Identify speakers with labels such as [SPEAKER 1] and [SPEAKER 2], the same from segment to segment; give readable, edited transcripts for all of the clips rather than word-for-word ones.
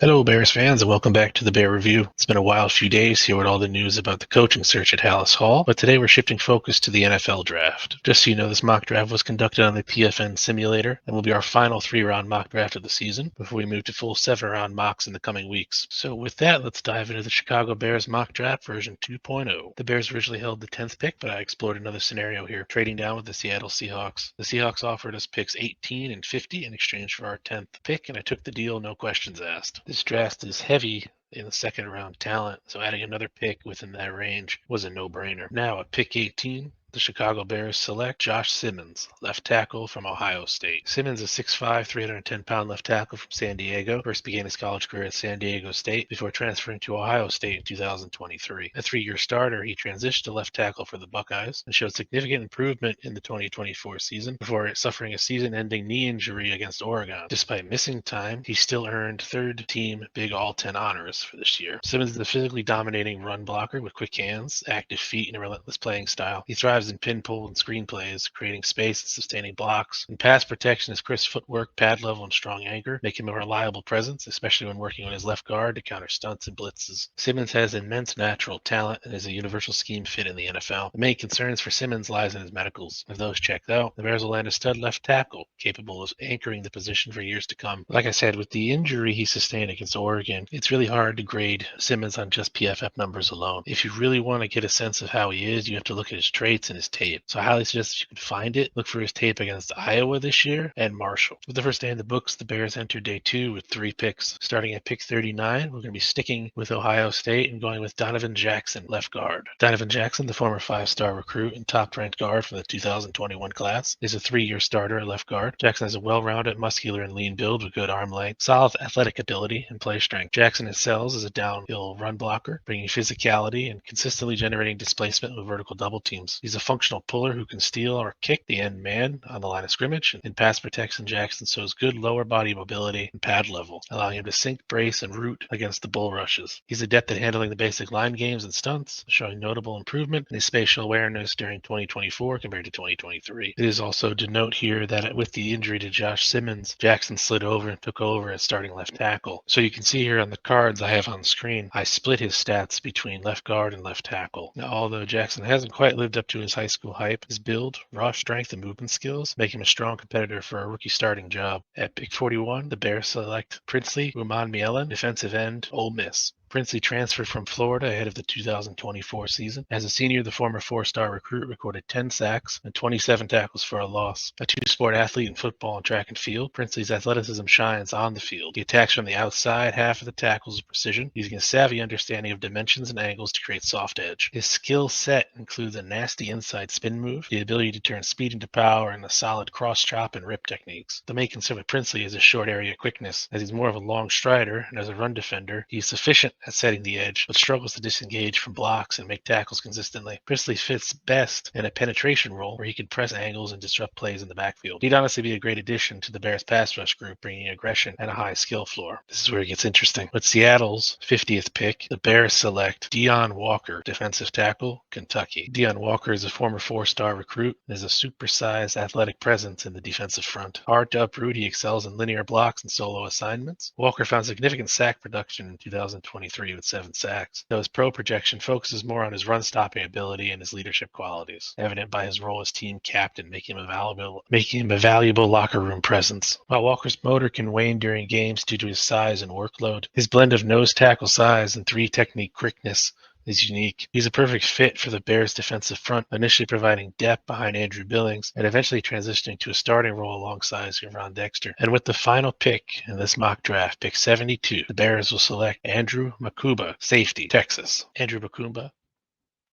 [SPEAKER 1] Hello, Bears fans, and welcome back to the Bear Review. It's been a wild few days here with all the news about the coaching search at Hallis Hall, but today we're shifting focus to the NFL draft. Just so you know, this mock draft was conducted on the PFN simulator and will be our final 3-round mock draft of the season before we move to full 7-round mocks in the coming weeks. So with that, let's dive into the Chicago Bears mock draft version 2.0. The Bears originally held the 10th pick, but I explored another scenario here, trading down with the Seattle Seahawks. The Seahawks offered us picks 18 and 50 in exchange for our 10th pick, and I took the deal, no questions asked. This draft is heavy in the second round talent, so adding another pick within that range was a no-brainer. Now at pick 18, the Chicago Bears select Josh Simmons, left tackle from Ohio State. Simmons is 6'5", 310-pound left tackle from San Diego. First began his college career at San Diego State before transferring to Ohio State in 2023. A 3-year starter, he transitioned to left tackle for the Buckeyes and showed significant improvement in the 2024 season before suffering a season-ending knee injury against Oregon. Despite missing time, he still earned third-team Big All-10 honors for this year. Simmons is a physically dominating run blocker with quick hands, active feet, and a relentless playing style. He thrives in pin, pull, and screen plays, creating space and sustaining blocks. In pass protection, his crisp footwork, pad level, and strong anchor make him a reliable presence, especially when working on his left guard to counter stunts and blitzes. Simmons has immense natural talent and is a universal scheme fit in the NFL. The main concerns for Simmons lies in his medicals. If those checked out, the Bears will land a stud left tackle, capable of anchoring the position for years to come. Like I said, with the injury he sustained against Oregon, it's really hard to grade Simmons on just PFF numbers alone. If you really want to get a sense of how he is, you have to look at his traits and his tape. So I highly suggest if you can find it, look for his tape against Iowa this year and Marshall. With the first day in the books, the Bears entered day 2 with 3 picks. Starting at pick 39, we're going to be sticking with Ohio State and going with Donovan Jackson, left guard. Donovan Jackson, the former 5-star recruit and top-ranked guard from the 2021 class, is a 3-year starter at left guard. Jackson has a well-rounded, muscular, and lean build with good arm length, solid athletic ability, and play strength. Jackson excels as a downhill run blocker, bringing physicality and consistently generating displacement with vertical double teams. He's a functional puller who can steal or kick the end man on the line of scrimmage. In pass protection, Jackson shows good lower body mobility and pad level, allowing him to sink, brace, and root against the bull rushes. He's adept at handling the basic line games and stunts, showing notable improvement in his spatial awareness during 2024 compared to 2023. It is also to note here that with the injury to Josh Simmons, Jackson slid over and took over as starting left tackle. So you can see here on the cards I have on screen, I split his stats between left guard and left tackle. Now, although Jackson hasn't quite lived up to his high school hype, his build, raw strength, and movement skills make him a strong competitor for a rookie starting job. At pick 41, the Bears select Princely Umanmielen, defensive end, Ole Miss. Princely transferred from Florida ahead of the 2024 season. As a senior, the former 4-star recruit recorded 10 sacks and 27 tackles for a loss. A two-sport athlete in football and track and field, Princely's athleticism shines on the field. He attacks from the outside half of the tackles with precision, using a savvy understanding of dimensions and angles to create soft edge. His skill set includes a nasty inside spin move, the ability to turn speed into power, and a solid cross-chop and rip techniques. The main concern with Princely is his short area quickness, as he's more of a long strider, and as a run defender, he's sufficient at setting the edge, but struggles to disengage from blocks and make tackles consistently. Princely fits best in a penetration role where he can press angles and disrupt plays in the backfield. He'd honestly be a great addition to the Bears pass rush group, bringing aggression and a high skill floor. This is where it gets interesting. With Seattle's 50th pick, the Bears select Deion Walker, defensive tackle, Kentucky. Deion Walker is a former 4-star recruit and is a supersized athletic presence in the defensive front. Hard to uproot, he excels in linear blocks and solo assignments. Walker found significant sack production in 2023 with 7 sacks, though his pro projection focuses more on his run-stopping ability and his leadership qualities, evident by his role as team captain, making him a valuable locker room presence. While Walker's motor can wane during games due to his size and workload, his blend of nose tackle size and 3-technique quickness is unique. He's a perfect fit for the Bears' defensive front, initially providing depth behind Andrew Billings and eventually transitioning to a starting role alongside Gervon Dexter. And with the final pick in this mock draft, pick 72, the Bears will select Andrew Makuba, safety, Texas. Andrew Makuba,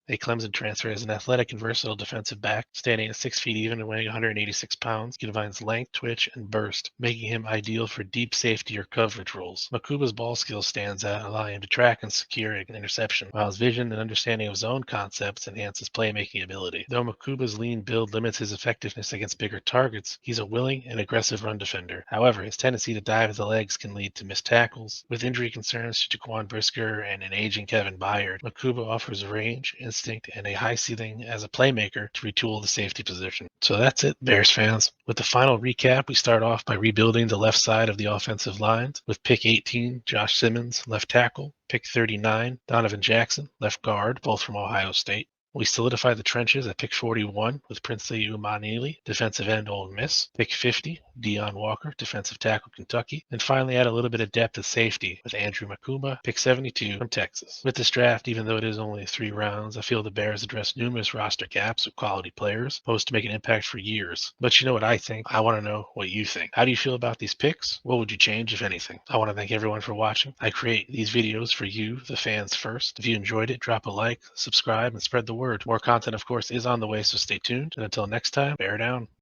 [SPEAKER 1] a Clemson transfer, is an athletic and versatile defensive back, standing at 6 feet even and weighing 186 pounds. He combines length, twitch, and burst, making him ideal for deep safety or coverage roles. Makuba's ball skill stands out, allowing him to track and secure an interception, while his vision and understanding of zone concepts enhance his playmaking ability. Though Makuba's lean build limits his effectiveness against bigger targets, he's a willing and aggressive run defender. However, his tendency to dive at the legs can lead to missed tackles. With injury concerns to Jaquan Brisker and an aging Kevin Byard, Makuba offers range and instinct and a high ceiling as a playmaker to retool the safety position. So that's it, Bears fans. With the final recap, we start off by rebuilding the left side of the offensive lines with pick 18, Josh Simmons, left tackle, pick 39, Donovan Jackson, left guard, both from Ohio State. We solidify the trenches at pick 41 with Princely Umanili, defensive end Ole Miss. Pick 50, Deion Walker, defensive tackle Kentucky. And finally add a little bit of depth at safety with Andrew Makuma, pick 72 from Texas. With this draft, even though it is only 3 rounds, I feel the Bears address numerous roster gaps with quality players, posed to make an impact for years. But you know what I think? I want to know what you think. How do you feel about these picks? What would you change, if anything? I want to thank everyone for watching. I create these videos for you, the fans, first. If you enjoyed it, drop a like, subscribe, and spread the word. More content, of course, is on the way, so stay tuned. And until next time, bear down.